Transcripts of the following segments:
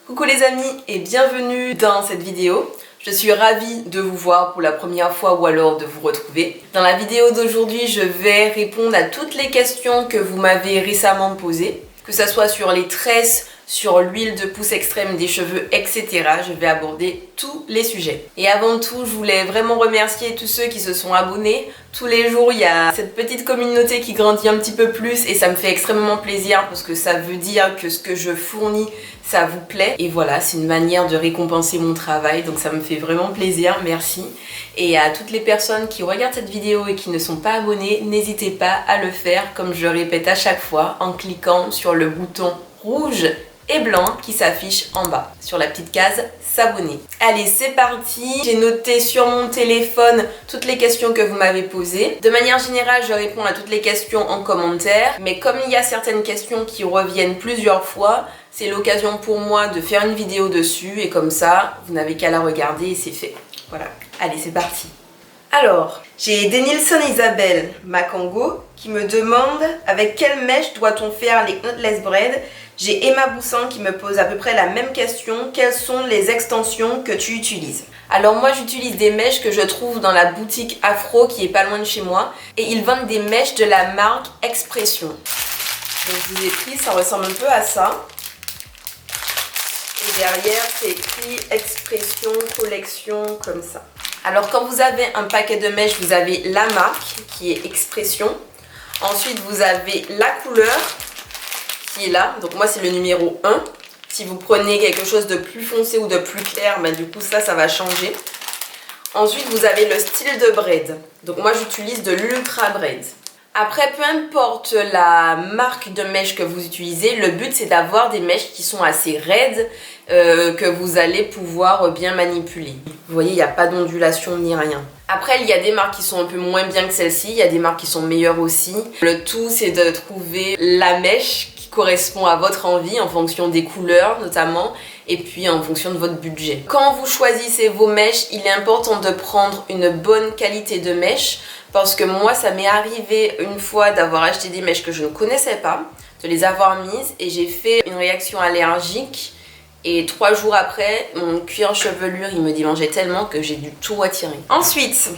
Coucou les amis et bienvenue dans cette vidéo. Je suis ravie de vous voir pour la première fois ou alors de vous retrouver. Dans la vidéo d'aujourd'hui, je vais répondre à toutes les questions que vous m'avez récemment posées, que ce soit sur les tresses, sur l'huile de pousse extrême des cheveux, etc. Je vais aborder tous les sujets. Et avant tout, je voulais vraiment remercier tous ceux qui se sont abonnés. Tous les jours, il y a cette petite communauté qui grandit un petit peu plus et ça me fait extrêmement plaisir parce que ça veut dire que ce que je fournis, ça vous plaît. Et voilà, c'est une manière de récompenser mon travail, donc ça me fait vraiment plaisir, merci. Et à toutes les personnes qui regardent cette vidéo et qui ne sont pas abonnées, n'hésitez pas à le faire, comme je le répète à chaque fois, en cliquant sur le bouton rouge et blanc qui s'affiche en bas sur la petite case s'abonner. Allez, c'est parti. J'ai noté sur mon téléphone toutes les questions que vous m'avez posées. De manière générale, je réponds à toutes les questions en commentaire, mais comme il y a certaines questions qui reviennent plusieurs fois, c'est l'occasion pour moi de faire une vidéo dessus et comme ça, vous n'avez qu'à la regarder et c'est fait. Voilà. Allez, c'est parti. Alors, j'ai Denilson Isabelle Makango qui me demande avec quelle mèche doit-on faire les knotless braids. J'ai Emma Boussan qui me pose à peu près la même question. Quelles sont les extensions que tu utilises? Alors moi j'utilise des mèches que je trouve dans la boutique Afro qui est pas loin de chez moi. Et ils vendent des mèches de la marque Expression. Donc je vous ai pris, ça ressemble un peu à ça. Et derrière c'est écrit Expression, collection, comme ça. Alors quand vous avez un paquet de mèches, vous avez la marque qui est Expression. Ensuite vous avez la couleur qui est là, donc moi c'est le numéro 1. Si vous prenez quelque chose de plus foncé ou de plus clair, ben du coup ça va changer. Ensuite vous avez le style de braid, donc moi j'utilise de l'ultra braid. Après, peu importe la marque de mèche que vous utilisez, le but c'est d'avoir des mèches qui sont assez raides, que vous allez pouvoir bien manipuler. Vous voyez, il n'y a pas d'ondulation ni rien. Après, il y a des marques qui sont un peu moins bien que celle-ci, il y a des marques qui sont meilleures aussi. Le tout c'est de trouver la mèche qui correspond à votre envie en fonction des couleurs notamment et puis en fonction de votre budget. Quand vous choisissez vos mèches, il est important de prendre une bonne qualité de mèche parce que moi ça m'est arrivé une fois d'avoir acheté des mèches que je ne connaissais pas, de les avoir mises et j'ai fait une réaction allergique et 3 jours après mon cuir chevelure il me démangeait tellement que j'ai dû tout retirer. Ensuite,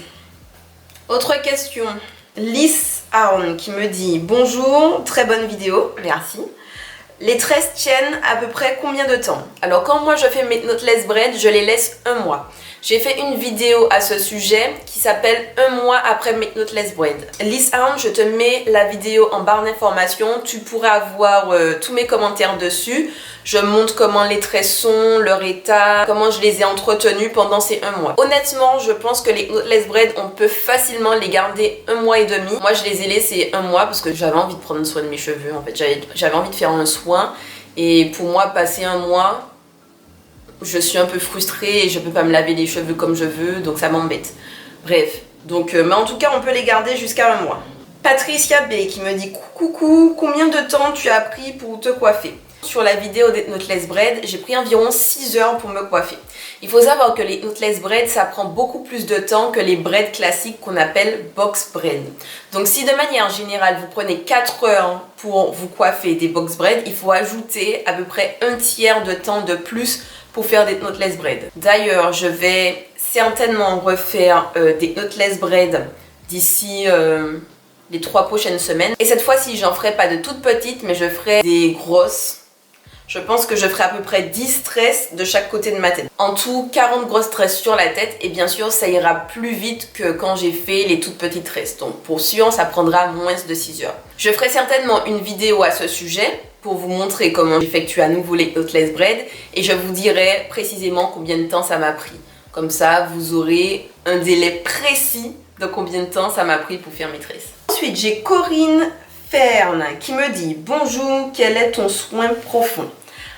autre question, Lys Aron qui me dit bonjour, très bonne vidéo, merci. Les tresses tiennent à peu près combien de temps? Alors quand moi je fais mes knotless braids, je les laisse un mois. J'ai fait une vidéo à ce sujet qui s'appelle un mois après mes knotless braids. Lys Aron, je te mets la vidéo en barre d'informations, tu pourras voir tous mes commentaires dessus. Je montre comment les tresses sont, leur état, comment je les ai entretenues pendant ces 1 mois. Honnêtement, je pense que les knotless braids, on peut facilement les garder 1 mois et demi. Moi, je les ai laissés 1 mois parce que j'avais envie de prendre soin de mes cheveux. En fait, j'avais envie de faire un soin. Et pour moi, passer 1 mois, je suis un peu frustrée et je peux pas me laver les cheveux comme je veux, donc ça m'embête. Bref, donc, mais en tout cas, on peut les garder jusqu'à 1 mois. Patricia B qui me dit coucou, combien de temps tu as pris pour te coiffer? Sur la vidéo des knotless braids, j'ai pris environ 6 heures pour me coiffer. Il faut savoir que les knotless braids, ça prend beaucoup plus de temps que les braids classiques qu'on appelle box braids. Donc si de manière générale, vous prenez 4 heures pour vous coiffer des box braids, il faut ajouter à peu près 1/3 de temps de plus pour faire des knotless braids. D'ailleurs, je vais certainement refaire des knotless braids d'ici les 3 prochaines semaines. Et cette fois-ci, j'en ferai pas de toutes petites, mais je ferai des grosses. Je pense que je ferai à peu près 10 tresses de chaque côté de ma tête. En tout, 40 grosses tresses sur la tête et bien sûr, ça ira plus vite que quand j'ai fait les toutes petites tresses. Donc pour sûr, ça prendra moins de 6 heures. Je ferai certainement une vidéo à ce sujet pour vous montrer comment j'effectue à nouveau les knotless braids et je vous dirai précisément combien de temps ça m'a pris. Comme ça, vous aurez un délai précis de combien de temps ça m'a pris pour faire mes tresses. Ensuite, j'ai Corinne Ferne qui me dit bonjour, quel est ton soin profond?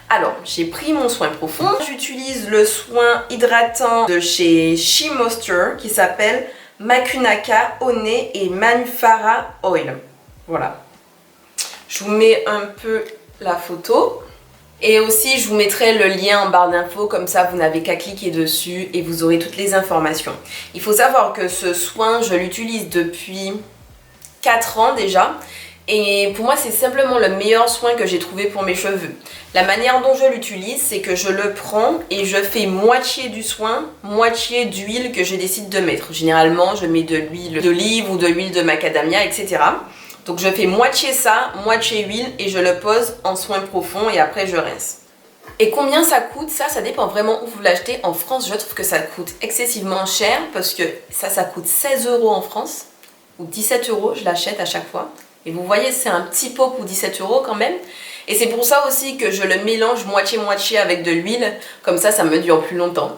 Alors, j'ai pris mon soin profond. J'utilise le soin hydratant de chez She Moisture qui s'appelle Makunaka One et Manufara Oil. Voilà. Je vous mets un peu la photo. Et aussi, je vous mettrai le lien en barre d'infos, comme ça vous n'avez qu'à cliquer dessus et vous aurez toutes les informations. Il faut savoir que ce soin, je l'utilise depuis 4 ans déjà. Et pour moi, c'est simplement le meilleur soin que j'ai trouvé pour mes cheveux. La manière dont je l'utilise, c'est que je le prends et je fais moitié du soin, moitié d'huile que je décide de mettre. Généralement, je mets de l'huile d'olive ou de l'huile de macadamia, etc. Donc je fais moitié ça, moitié huile et je le pose en soin profond et après je rince. Et combien ça coûte? Ça dépend vraiment où vous l'achetez. En France, je trouve que ça coûte excessivement cher parce que ça coûte 16 € en France ou 17 €, je l'achète à chaque fois. Et vous voyez, c'est un petit pot pour 17 € quand même. Et c'est pour ça aussi que je le mélange moitié-moitié avec de l'huile. Comme ça me dure plus longtemps.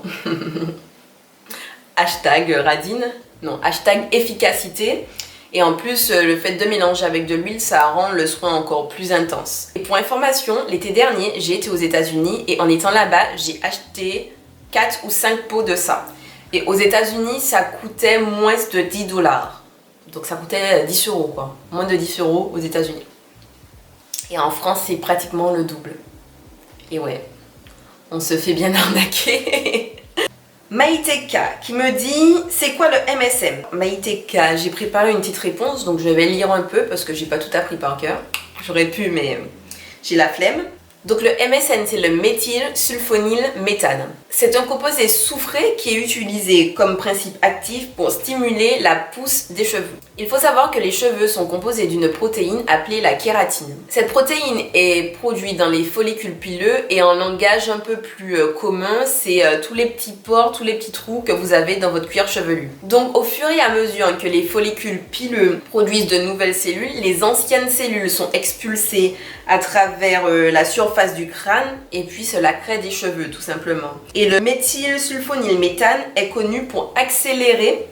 Hashtag radine. Non, hashtag efficacité. Et en plus, le fait de mélanger avec de l'huile, ça rend le soin encore plus intense. Et pour information, l'été dernier, j'ai été aux États-Unis et en étant là-bas, j'ai acheté 4 ou 5 pots de ça. Et aux États-Unis, ça coûtait moins de 10 $. Donc ça coûtait 10 € quoi. Moins de 10 € aux États-Unis. Et en France, c'est pratiquement le double. Et ouais, on se fait bien arnaquer. Maïteka qui me dit c'est quoi le MSM? Maïteka, j'ai préparé une petite réponse donc je vais lire un peu parce que j'ai pas tout appris par cœur. J'aurais pu mais j'ai la flemme. Donc le MSM, c'est le méthylsulfonylméthane. C'est un composé soufré qui est utilisé comme principe actif pour stimuler la pousse des cheveux. Il faut savoir que les cheveux sont composés d'une protéine appelée la kératine. Cette protéine est produite dans les follicules pileux et en langage un peu plus commun, c'est tous les petits pores, tous les petits trous que vous avez dans votre cuir chevelu. Donc au fur et à mesure que les follicules pileux produisent de nouvelles cellules, les anciennes cellules sont expulsées à travers la surface du crâne et puis cela crée des cheveux tout simplement. Et le méthylsulfonylméthane est connu pour accélérer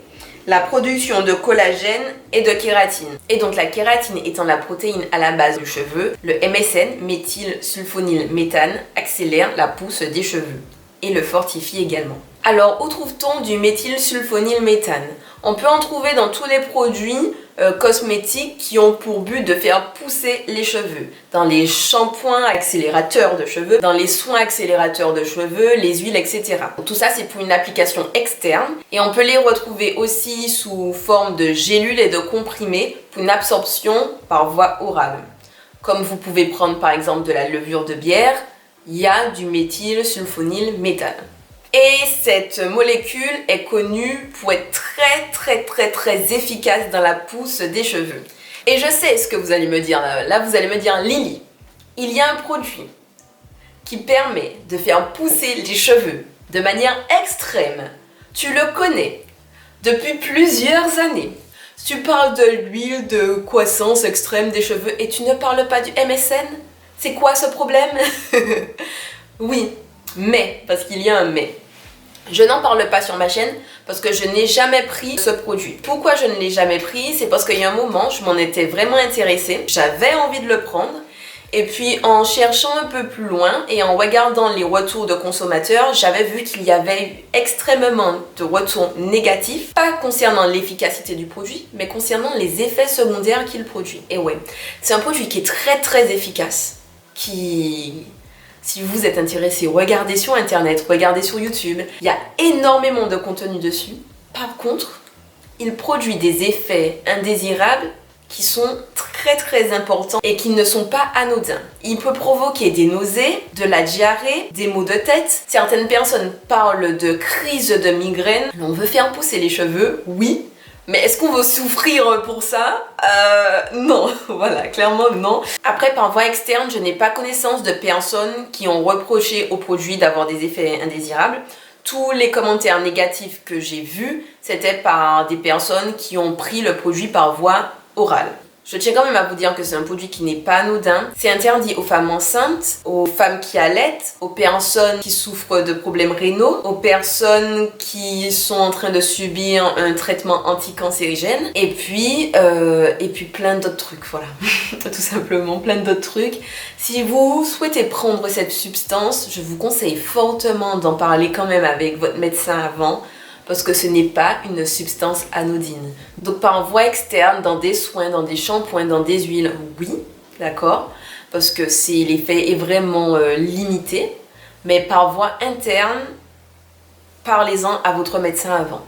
la production de collagène et de kératine. Et donc la kératine étant la protéine à la base du cheveu, le MSM, méthylsulfonylméthane, accélère la pousse des cheveux et le fortifie également. Alors où trouve-t-on du méthylsulfonylméthane? On peut en trouver dans tous les produits cosmétiques qui ont pour but de faire pousser les cheveux. Dans les shampoings accélérateurs de cheveux, dans les soins accélérateurs de cheveux, les huiles, etc. Tout ça c'est pour une application externe et on peut les retrouver aussi sous forme de gélules et de comprimés pour une absorption par voie orale. Comme vous pouvez prendre par exemple de la levure de bière, il y a du méthylsulfonylméthane. Et cette molécule est connue pour être très efficace dans la pousse des cheveux. Et je sais ce que vous allez me dire là vous allez me dire Lily, il y a un produit qui permet de faire pousser les cheveux de manière extrême. Tu le connais depuis plusieurs années. Tu parles de l'huile de croissance extrême des cheveux et tu ne parles pas du MSM? C'est quoi ce problème? Oui, mais, parce qu'il y a un mais. Je n'en parle pas sur ma chaîne parce que je n'ai jamais pris ce produit. Pourquoi je ne l'ai jamais pris? C'est parce qu'il y a un moment, je m'en étais vraiment intéressée. J'avais envie de le prendre. Et puis en cherchant un peu plus loin et en regardant les retours de consommateurs, j'avais vu qu'il y avait eu extrêmement de retours négatifs. Pas concernant l'efficacité du produit, mais concernant les effets secondaires qu'il produit. Et ouais, c'est un produit qui est très efficace. Si vous êtes intéressé, regardez sur internet, regardez sur YouTube. Il y a énormément de contenu dessus. Par contre, il produit des effets indésirables qui sont très importants et qui ne sont pas anodins. Il peut provoquer des nausées, de la diarrhée, des maux de tête. Certaines personnes parlent de crise de migraine. On veut faire pousser les cheveux, oui. Mais est-ce qu'on veut souffrir pour ça? Non, voilà, clairement non. Après, par voie externe, je n'ai pas connaissance de personnes qui ont reproché au produit d'avoir des effets indésirables. Tous les commentaires négatifs que j'ai vus, c'était par des personnes qui ont pris le produit par voie orale. Je tiens quand même à vous dire que c'est un produit qui n'est pas anodin. C'est interdit aux femmes enceintes, aux femmes qui allaitent, aux personnes qui souffrent de problèmes rénaux, aux personnes qui sont en train de subir un traitement anticancérigène et puis plein d'autres trucs, voilà. Tout simplement, plein d'autres trucs. Si vous souhaitez prendre cette substance, je vous conseille fortement d'en parler quand même avec votre médecin avant, parce que ce n'est pas une substance anodine. Donc par voie externe, dans des soins, dans des shampoings, dans des huiles, oui, d'accord, parce que l'effet est vraiment limité, mais par voie interne, parlez-en à votre médecin avant.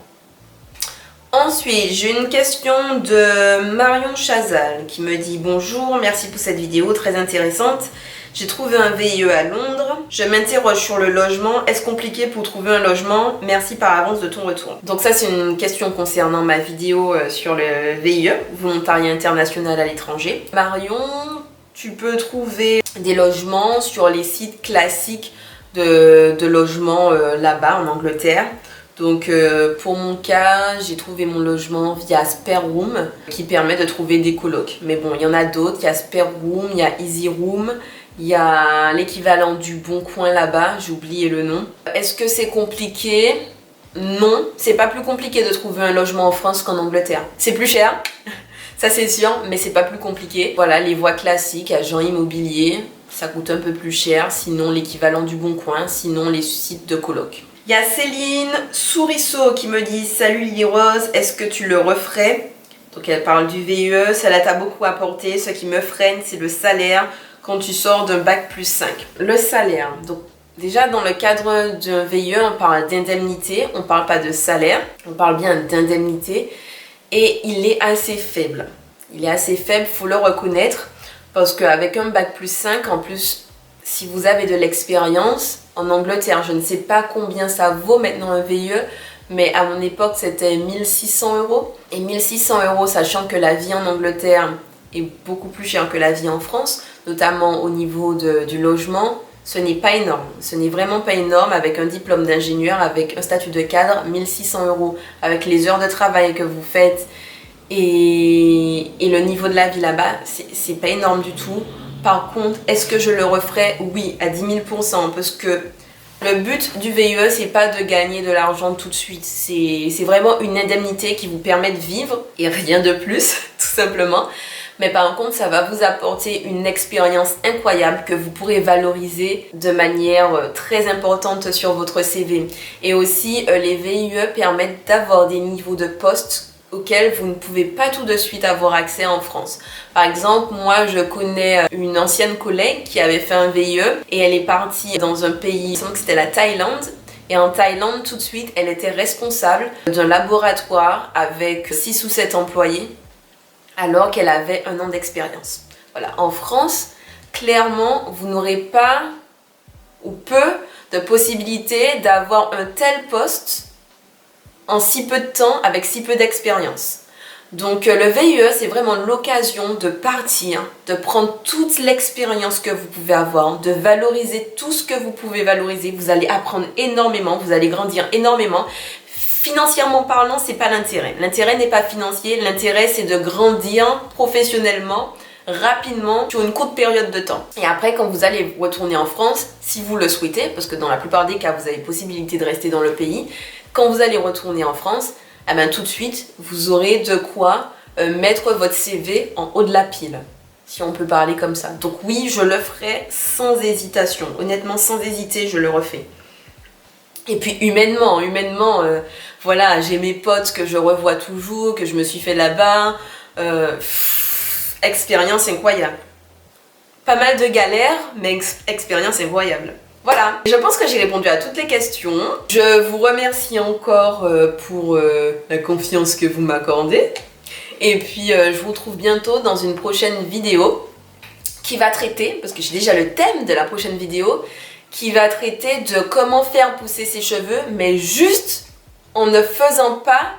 Ensuite, j'ai une question de Marion Chazal qui me dit « Bonjour, merci pour cette vidéo très intéressante. J'ai trouvé un VIE à Londres. Je m'interroge sur le logement. Est-ce compliqué pour trouver un logement? Merci par avance de ton retour. » Donc ça, c'est une question concernant ma vidéo sur le VIE, Volontariat International à l'étranger. Marion, tu peux trouver des logements sur les sites classiques de logements là-bas en Angleterre. Donc pour mon cas, j'ai trouvé mon logement via Spare Room qui permet de trouver des colocs. Mais bon, il y en a d'autres, il y a Spare Room, il y a Easy Room, il y a l'équivalent du Bon Coin là-bas, j'ai oublié le nom. Est-ce que c'est compliqué? Non, c'est pas plus compliqué de trouver un logement en France qu'en Angleterre. C'est plus cher, ça c'est sûr, mais c'est pas plus compliqué. Voilà, les voies classiques, agents immobiliers, ça coûte un peu plus cher, sinon l'équivalent du Bon Coin, sinon les sites de coloc. Il y a Céline Sourisseau qui me dit « Salut Lily Rose, est-ce que tu le referais ?» Donc elle parle du VIE, ça t'a beaucoup apporté. Ce qui me freine, c'est le salaire quand tu sors d'un bac plus 5. Le salaire, donc déjà dans le cadre d'un VIE, on parle d'indemnité, on ne parle pas de salaire, on parle bien d'indemnité. Et il est assez faible. Il est assez faible, il faut le reconnaître, parce qu'avec un bac plus 5, en plus, si vous avez de l'expérience, en Angleterre, je ne sais pas combien ça vaut maintenant un VIE, mais à mon époque c'était 1600 €. Et 1600 €, sachant que la vie en Angleterre est beaucoup plus chère que la vie en France, notamment au niveau du logement, ce n'est pas énorme. Ce n'est vraiment pas énorme avec un diplôme d'ingénieur, avec un statut de cadre, 1600 €, avec les heures de travail que vous faites et le niveau de la vie là-bas, c'est pas énorme du tout. Par contre, est-ce que je le referais? Oui, à 10 000 %, parce que le but du VIE, c'est pas de gagner de l'argent tout de suite. C'est vraiment une indemnité qui vous permet de vivre et rien de plus, tout simplement. Mais par contre, ça va vous apporter une expérience incroyable que vous pourrez valoriser de manière très importante sur votre CV. Et aussi, les VIE permettent d'avoir des niveaux de poste auxquels vous ne pouvez pas tout de suite avoir accès en France. Par exemple, moi je connais une ancienne collègue qui avait fait un VIE et elle est partie dans un pays, je pense que c'était la Thaïlande. Et en Thaïlande, tout de suite, elle était responsable d'un laboratoire avec 6 ou 7 employés alors qu'elle avait 1 an d'expérience. Voilà. En France, clairement, vous n'aurez pas ou peu de possibilités d'avoir un tel poste en si peu de temps, avec si peu d'expérience. Donc le VIE, c'est vraiment l'occasion de partir, de prendre toute l'expérience que vous pouvez avoir, de valoriser tout ce que vous pouvez valoriser. Vous allez apprendre énormément, vous allez grandir énormément. Financièrement parlant, c'est pas l'intérêt. L'intérêt n'est pas financier, l'intérêt c'est de grandir professionnellement, rapidement, sur une courte période de temps. Et après, quand vous allez retourner en France, si vous le souhaitez, parce que dans la plupart des cas, vous avez possibilité de rester dans le pays, quand vous allez retourner en France, eh ben, tout de suite, vous aurez de quoi mettre votre CV en haut de la pile, si on peut parler comme ça. Donc oui, je le ferai sans hésitation. Honnêtement, sans hésiter, je le refais. Et puis humainement, voilà, j'ai mes potes que je revois toujours, que je me suis fait là-bas. Expérience incroyable. Pas mal de galères, mais expérience incroyable. Voilà, je pense que j'ai répondu à toutes les questions. Je vous remercie encore pour la confiance que vous m'accordez. Et puis je vous retrouve bientôt dans une prochaine vidéo qui va traiter, parce que j'ai déjà le thème de la prochaine vidéo, qui va traiter de comment faire pousser ses cheveux, mais juste en ne faisant pas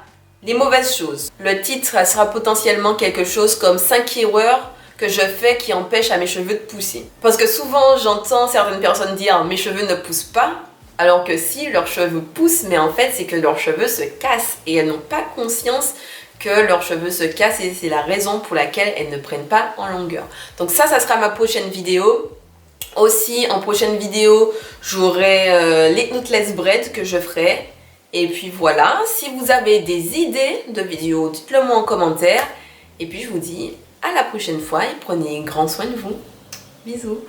les mauvaises choses. Le titre sera potentiellement quelque chose comme 5 erreurs que je fais qui empêchent à mes cheveux de pousser. Parce que souvent j'entends certaines personnes dire mes cheveux ne poussent pas, alors que si, leurs cheveux poussent, mais en fait c'est que leurs cheveux se cassent et elles n'ont pas conscience que leurs cheveux se cassent et c'est la raison pour laquelle elles ne prennent pas en longueur. Donc ça sera ma prochaine vidéo. Aussi en prochaine vidéo j'aurai les knotless braids que je ferai. Et puis voilà, si vous avez des idées de vidéos, dites-le moi en commentaire. Et puis je vous dis à la prochaine fois et prenez grand soin de vous. Bisous.